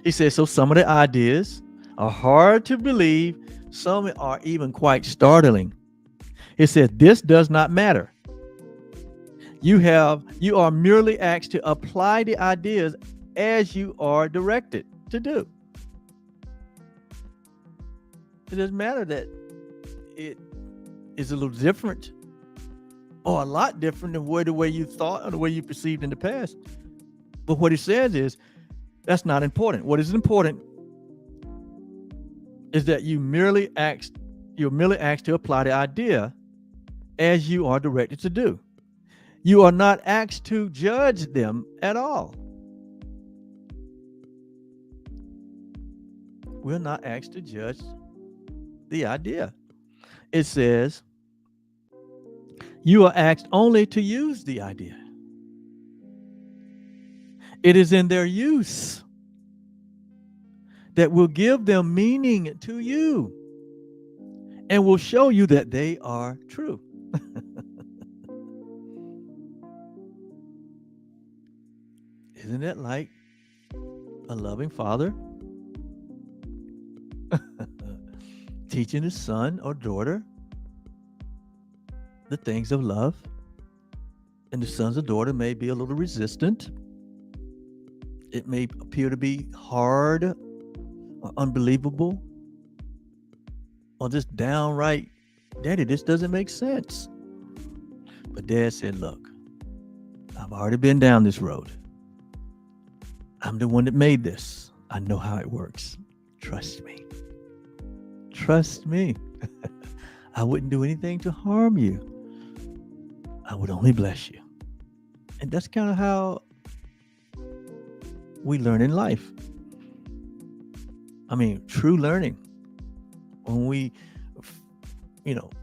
Speaker 1: He says, so some of the ideas are hard to believe. Some are even quite startling. He said, this does not matter. You are merely asked to apply the ideas as you are directed to do. It doesn't matter that it is a little different or a lot different than the way you thought or the way you perceived in the past. But what he says is, that's not important. What is important is that you're merely asked to apply the idea as you are directed to do. You are not asked to judge them at all. We're not asked to judge the idea. It says you are asked only to use the idea. It is in their use that will give them meaning to you and will show you that they are true. Isn't it like a loving father teaching his son or daughter the things of love? And the sons or daughter may be a little resistant. It may appear to be hard or unbelievable or just downright, Daddy, this doesn't make sense. But Dad said, look, I've already been down this road. I'm the one that made this. I know how it works. Trust me. Trust me. I wouldn't do anything to harm you. I would only bless you. And that's kind of how we learn in life. I mean, true learning. When we,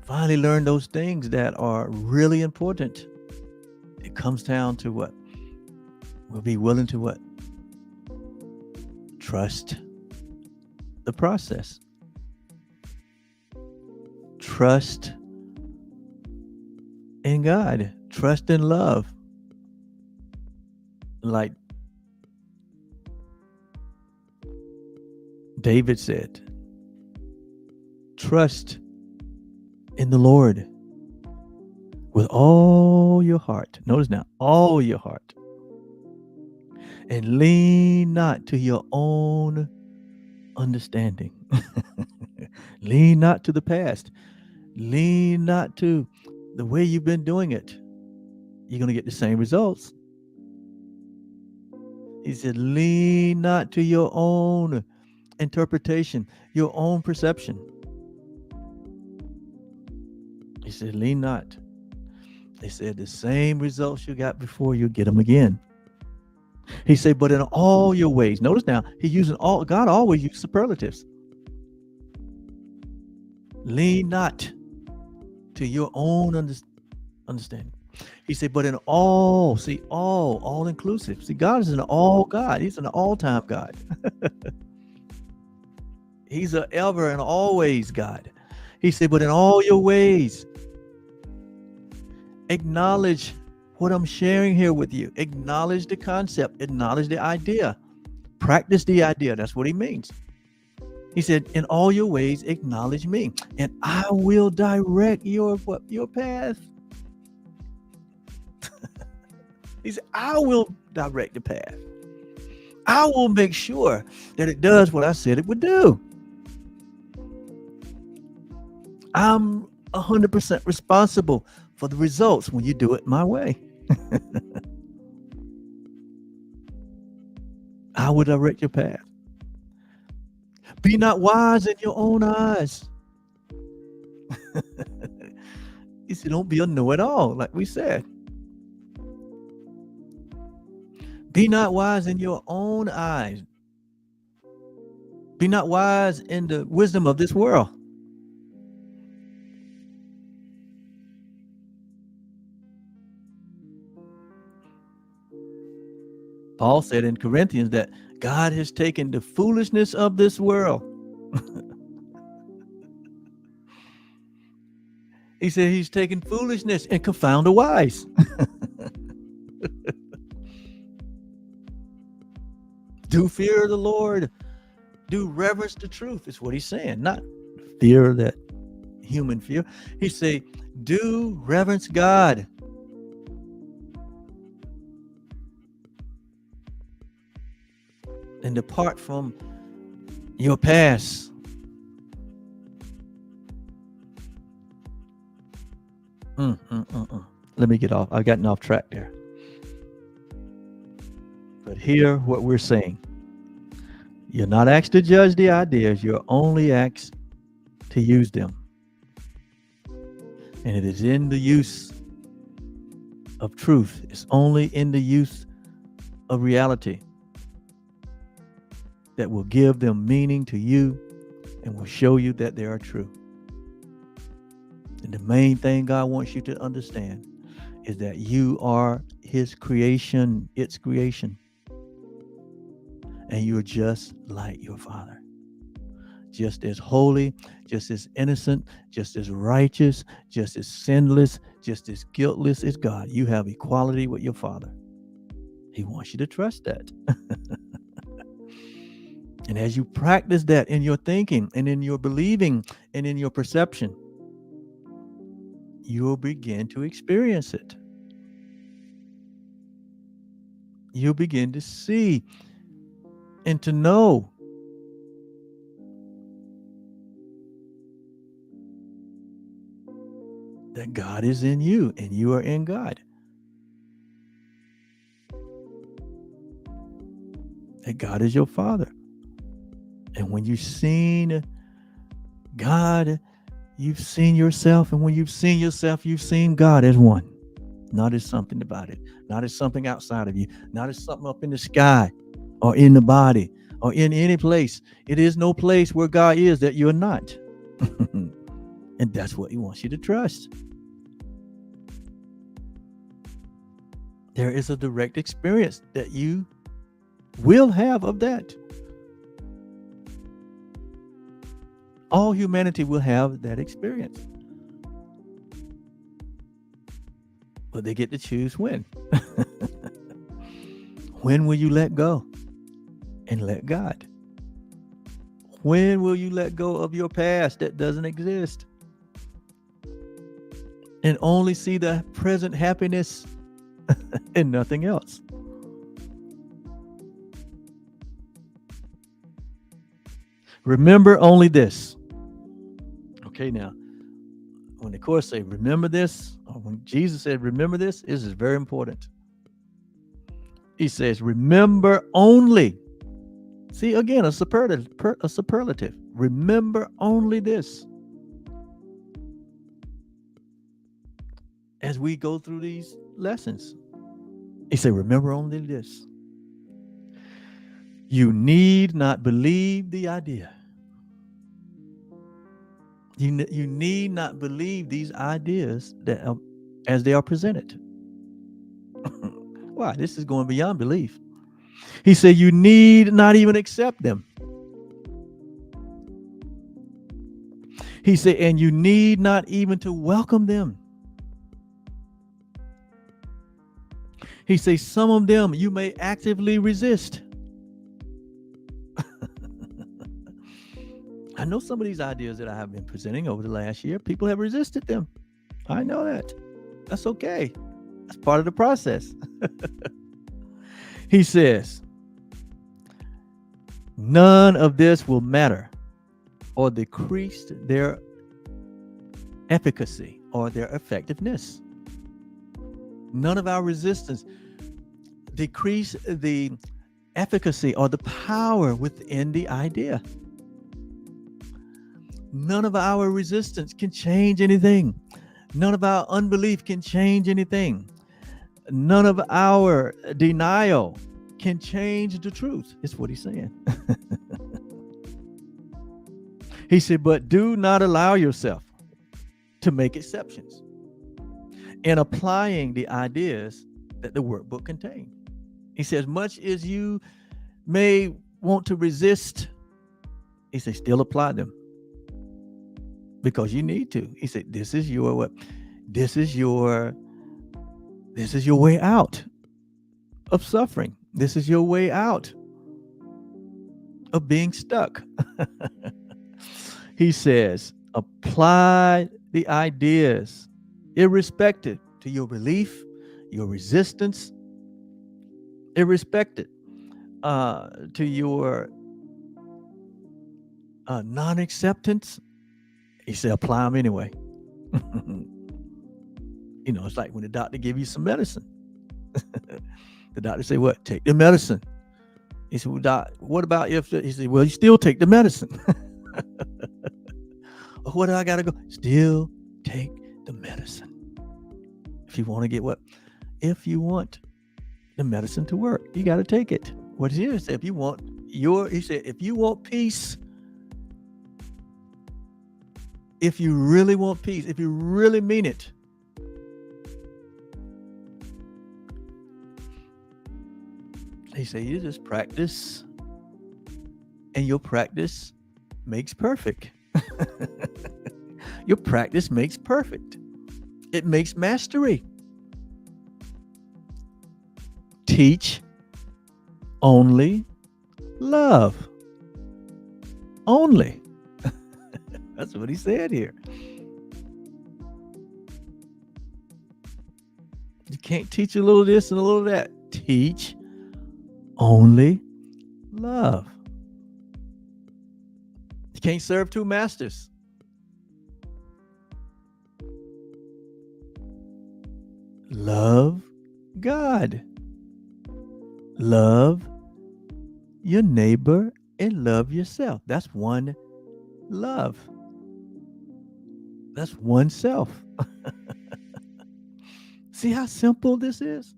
Speaker 1: finally learn those things that are really important, it comes down to what? We'll be willing to what? Trust the process. Trust in God. Trust in love. Like David said, trust in the Lord with all your heart. Notice now, all your heart. And lean not to your own understanding. Lean not to the past. Lean not to the way you've been doing it. You're going to get the same results. He said, lean not to your own interpretation, your own perception. He said, lean not. They said the same results you got before, you get them again. He said, but in all your ways. Notice now, God always uses superlatives. Lean not to your own understanding. He said, but in all, see, all inclusive. See, God is an all God. He's an all-time God. He's a ever and always God. He said, but in all your ways, acknowledge what I'm sharing here with you. Acknowledge the concept, acknowledge the idea, practice the idea. That's what he means. He said, in all your ways, acknowledge me, and I will direct your path. He said, I will direct the path. I will make sure that it does what I said it would do. I'm 100% responsible for the results when you do it my way. I will direct your path. Be not wise in your own eyes. He said, don't be a know-it-all, like we said. Be not wise in your own eyes. Be not wise in the wisdom of this world. Paul said in Corinthians that God has taken the foolishness of this world. He said he's taken foolishness and confound the wise. Do fear the Lord. Do reverence the truth is what he's saying. Not fear, that human fear. He say, do reverence God. And depart from your past. Let me get off. I've gotten off track there. But hear what we're saying. You're not asked to judge the ideas. You're only asked to use them. And it is in the use of truth. It's only in the use of reality that will give them meaning to you and will show you that they are true. And the main thing God wants you to understand is that you are his creation, its creation. And you're just like your Father. Just as holy, just as innocent, just as righteous, just as sinless, just as guiltless as God. You have equality with your Father. He wants you to trust that. And as you practice that in your thinking and in your believing and in your perception, you'll begin to experience it. You'll begin to see and to know that God is in you and you are in God. That God is your Father. And when you've seen God, you've seen yourself. And when you've seen yourself, you've seen God as one. Not as something about it. Not as something outside of you. Not as something up in the sky or in the body or in any place. It is no place where God is that you're not. And that's what he wants you to trust. There is a direct experience that you will have of that. All humanity will have that experience. But they get to choose when. When will you let go and let God? When will you let go of your past that doesn't exist and only see the present happiness and nothing else? Remember only this. Okay, now, when the Course say, remember this, or when Jesus said, remember this is very important. He says, remember only. See, again, a superlative. Remember only this. As we go through these lessons, he said, remember only this. You need not believe the idea. You need not believe these ideas that as they are presented. Why? This is going beyond belief. He said you need not even accept them. He said, and you need not even to welcome them. He says some of them you may actively resist. I know some of these ideas that I have been presenting over the last year, people have resisted them. I know that. That's okay. That's part of the process. He says, none of this will matter or decrease their efficacy or their effectiveness. None of our resistance decrease the efficacy or the power within the idea. None of our resistance can change anything. None of our unbelief can change anything. None of our denial can change the truth. It's what he's saying. He said, but do not allow yourself to make exceptions in applying the ideas that the workbook contains. He says, much as you may want to resist, he said, still apply them. Because you need to. He said, this is your way out of suffering. This is your way out of being stuck. He says, apply the ideas irrespective to your belief, your resistance, irrespective to your non-acceptance. He said, apply them anyway. It's like when the doctor give you some medicine. The doctor say, what? Take the medicine. He said, well, doc, what about if he said, well, you still take the medicine. What do I got to go? Still take the medicine. If you want to get what? If you want the medicine to work, you got to take it. What he said, if you want peace, if you really want peace, if you really mean it, he said, you just practice, and your practice makes perfect. Your practice makes perfect. It makes mastery. Teach only love. Only. That's what he said here. You can't teach a little this and a little that. Teach only love. You can't serve two masters. Love God. Love your neighbor and love yourself. That's one love. That's oneself. See how simple this is?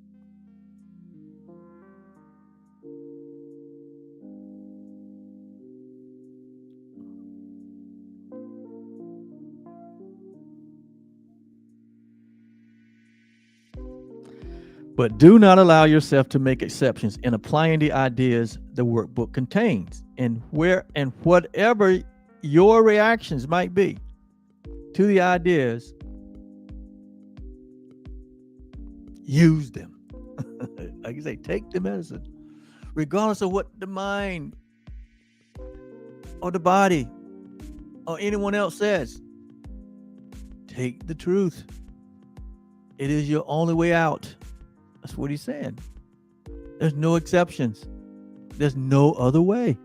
Speaker 1: But do not allow yourself to make exceptions in applying the ideas the workbook contains, and whatever your reactions might be to the ideas, use them. Like you say, take the medicine, regardless of what the mind or the body or anyone else says. Take the truth. It is your only way out. That's what he's saying. There's no exceptions. There's no other way.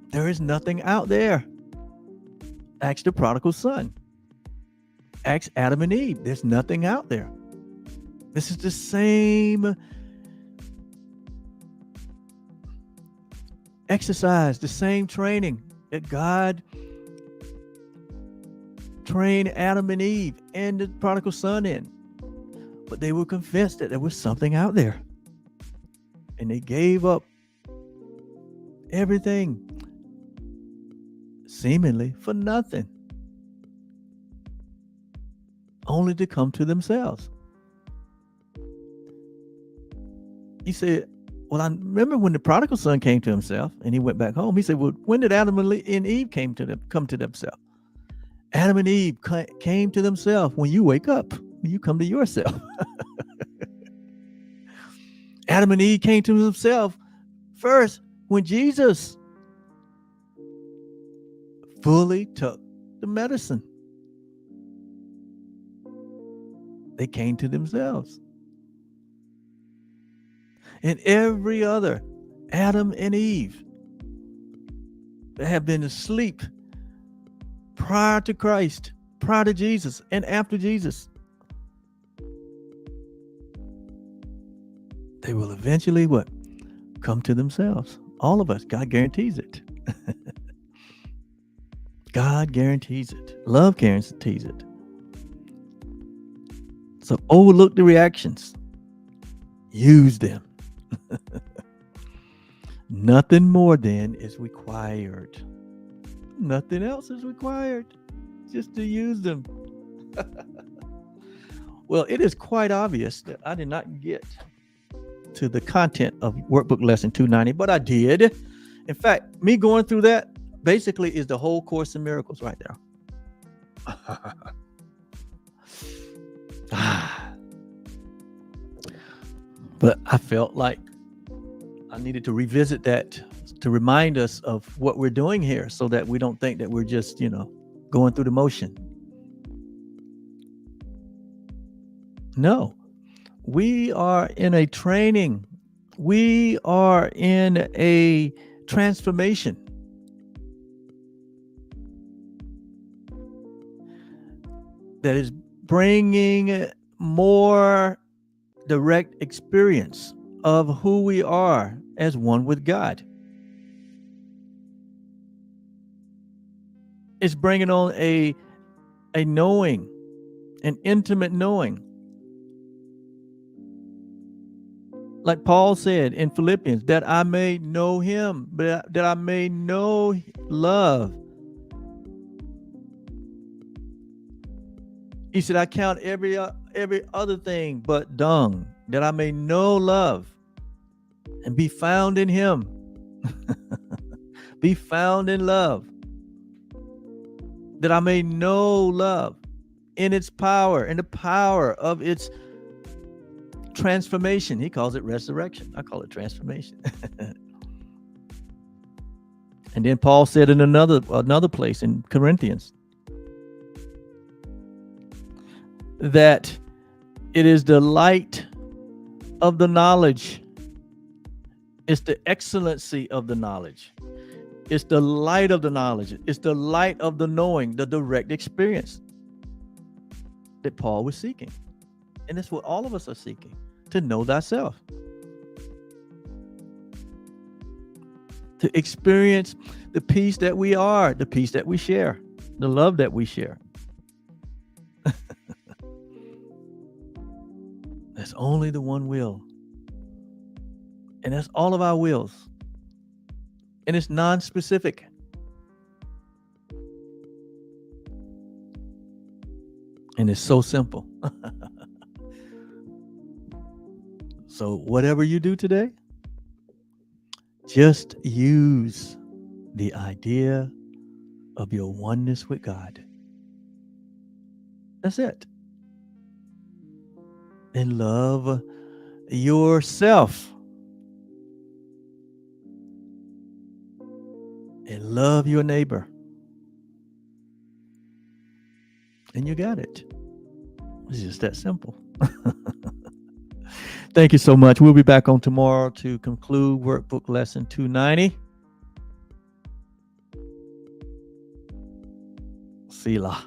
Speaker 1: There is nothing out there. Ask the prodigal son. Ask Adam and Eve. There's nothing out there. This is the same exercise, the same training that God trained Adam and Eve and the prodigal son in. But they were convinced that there was something out there. And they gave up everything seemingly for nothing, only to come to themselves. He said, well, I remember when the prodigal son came to himself and he went back home. He said, well, when did Adam and Eve come to themselves? Adam and Eve came to themselves when you wake up, when you come to yourself. Adam and Eve came to themselves first when Jesus fully took the medicine. They came to themselves. And every other Adam and Eve that have been asleep prior to Christ, prior to Jesus, and after Jesus, they will eventually what? Come to themselves. All of us. God guarantees it. God guarantees it. Love guarantees it. So overlook the reactions. Use them. Nothing more then is required. Nothing else is required. Just to use them. Well, it is quite obvious that I did not get to the content of Workbook Lesson 290, but I did. In fact, me going through that basically is the whole Course in Miracles right there. But I felt like I needed to revisit that to remind us of what we're doing here so that we don't think that we're just, going through the motion. No, we are in a training. We are in a transformation. That is bringing more direct experience of who we are as one with God. It's bringing on a knowing, an intimate knowing. Like Paul said in Philippians, that I may know him, that I may know love. He said, I count every other thing but dung, that I may know love and be found in him. Be found in love. That I may know love in its power, in the power of its transformation. He calls it resurrection. I call it transformation. And then Paul said in another place in Corinthians that it is the light of the knowledge. It's the excellency of the knowledge. It's the light of the knowledge. It's the light of the knowing, the direct experience that Paul was seeking. And that's what all of us are seeking, to know thyself. To experience the peace that we are, the peace that we share, the love that we share. That's only the one will. And that's all of our wills. And it's non-specific. And it's so simple. So whatever you do today, just use the idea of your oneness with God. That's it. And love yourself. And love your neighbor. And you got it. It's just that simple. Thank you so much. We'll be back on tomorrow to conclude Workbook Lesson 290. Selah.